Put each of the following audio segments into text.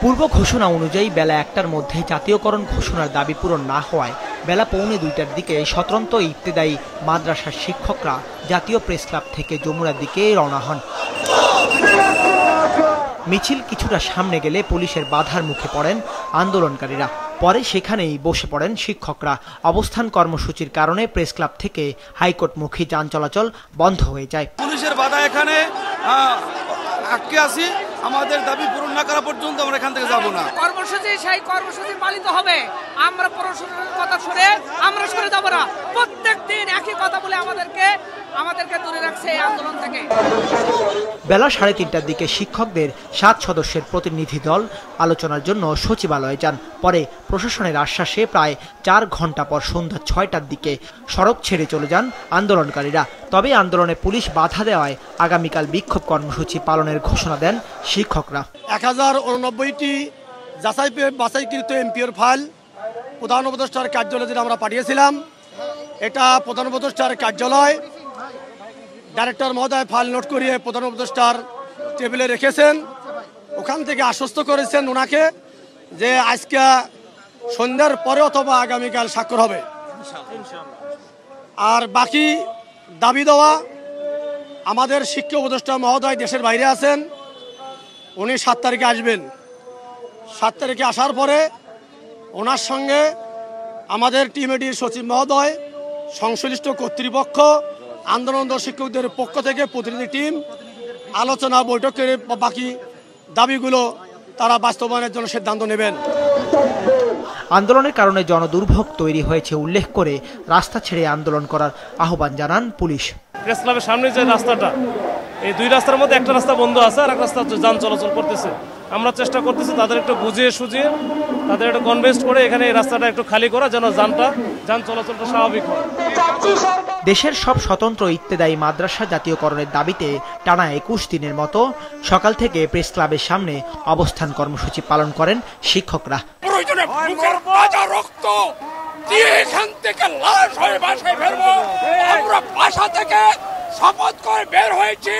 পূর্ব ঘোষণা অনুযায়ী বেলা ১টার মধ্যে জাতীয়করণ ঘোষণার দাবি পূরণ না হওয়ায় বেলা পৌনে ২টার দিকে স্বতন্ত্র ইবতেদায়ী মাদ্রাসার শিক্ষকরা জাতীয় প্রেস ক্লাব থেকে যমুনার দিকে রওনা হন। মিছিল কিছুটা সামনে গেলে পুলিশের বাধার মুখে পড়েন আন্দোলনকারীরা। পরে সেখানেই বসে পড়েন শিক্ষকরা। অবস্থান কর্মসূচির কারণে প্রেস ক্লাব থেকে হাইকোর্টমুখী যান চলাচল বন্ধ হয়ে যায়। পুলিশের বাধা এখানে আটকে আছি, আমাদের দাবি পূরণ না করা পর্যন্ত আমরা এখান থেকে যাব না। কর্মসূচি সেই কর্মসূচি পালিত হবে। আমরা প্রশাসনের কথা শুনে আমরা সরে যাব না। প্রত্যেকদিন একই কথা বলে আমাদেরকে দূরে রাখছে এই আন্দোলন থেকে। বেলা ৩:৩০টার দিকে শিক্ষকদের ৭ সদস্যের প্রতিনিধি দল আলোচনার জন্য সচিবালয়ে যান। পরে প্রশাসনের আশ্বাসে প্রায় ৪ ঘন্টা পর সন্ধ্যা ৬টার দিকে সড়ক ছেড়ে চলে যান আন্দোলনকারীরা। তবে আন্দোলনে পুলিশ বাধা দেওয়ায় আগামীকাল বিক্ষোভ কর্মসূচি পালনের ঘোষণা দেন শিক্ষকরা। ১০89টি বাছাইকৃত এমপিওর ফাইল প্রধান উপদেষ্টার কার্যালয়ে আমরা পাঠিয়েছিলাম। এটা প্রধান উপদেষ্টার কার্যালয় ডাইরেক্টর মহোদয় ফাইল নোট করিয়ে প্রধান উপদেষ্টার টেবিলে রেখেছেন। ওখান থেকে আশ্বস্ত করেছেন ওনাকে যে আজকে সন্ধ্যার পরে অথবা আগামীকাল স্বাক্ষর হবে। আর বাকি দাবি দেওয়া, আমাদের শিক্ষা উপদেষ্টা মহোদয় দেশের বাইরে আছেন, উনি ৭ তারিখে আসবেন। ৭ তারিখে আসার পরে ওনার সঙ্গে আমাদের টিএমএডির সচিব মহোদয়, সংশ্লিষ্ট কর্তৃপক্ষ, আন্দোলনরত শিক্ষকদের পক্ষ থেকে প্রতিনিধি টিম আলোচনা বৈঠক করে বাকি দাবিগুলো তারা বাস্তবায়নের জন্য সিদ্ধান্ত নেবেন। আন্দোলনের কারণে জনদুর্ভোগ তৈরি হয়েছে উল্লেখ করে রাস্তা ছেড়ে আন্দোলন করার আহ্বান জানান পুলিশ। প্রেস ক্লাবের সামনে যে রাস্তাটা, এই ২ রাস্তার মধ্যে একটা রাস্তা বন্ধ আছে আর এক রাস্তা যান চলাচল করতেছে। আমরা চেষ্টা করতেছি তাদের একটু বুঝিয়ে সুঝিয়ে তাদের একটু কনভিন্স করে এখানে এই রাস্তাটা একটু খালি করা, যেন যান চলাচলটা স্বাভাবিক হয়। দেশের সব স্বতন্ত্র ইবতেদায়ী মাদ্রাসা জাতীয়করণের দাবিতে টানা ২১ দিনের মতো সকাল থেকে প্রেস ক্লাবের সামনে অবস্থান কর্মসূচি পালন করেন শিক্ষকরা। শপথ করে বের হয়েছি।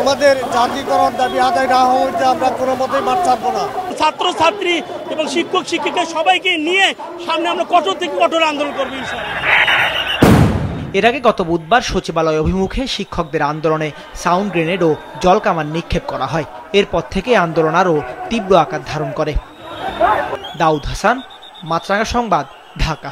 আমাদের জাতীয়করণ দাবি আদায় না হওয়াতে আমরা কোনো মতেই মাঠ ছাড়বো না। ছাত্র ছাত্রী এবং শিক্ষক শিক্ষিকা সবাইকে নিয়ে সামনে আমরা কঠোর থেকে কঠোর আন্দোলন করবো ইনশাআল্লাহ। এর আগে গত বুধবার সচিবালয় অভিমুখে শিক্ষকদের আন্দোলনে সাউন্ড গ্রেনেড ও জলকামান নিক্ষেপ করা হয়। এরপর থেকে আন্দোলন আরও তীব্র আকার ধারণ করে। দাউদ হাসান, মাছরাঙা সংবাদ, ঢাকা।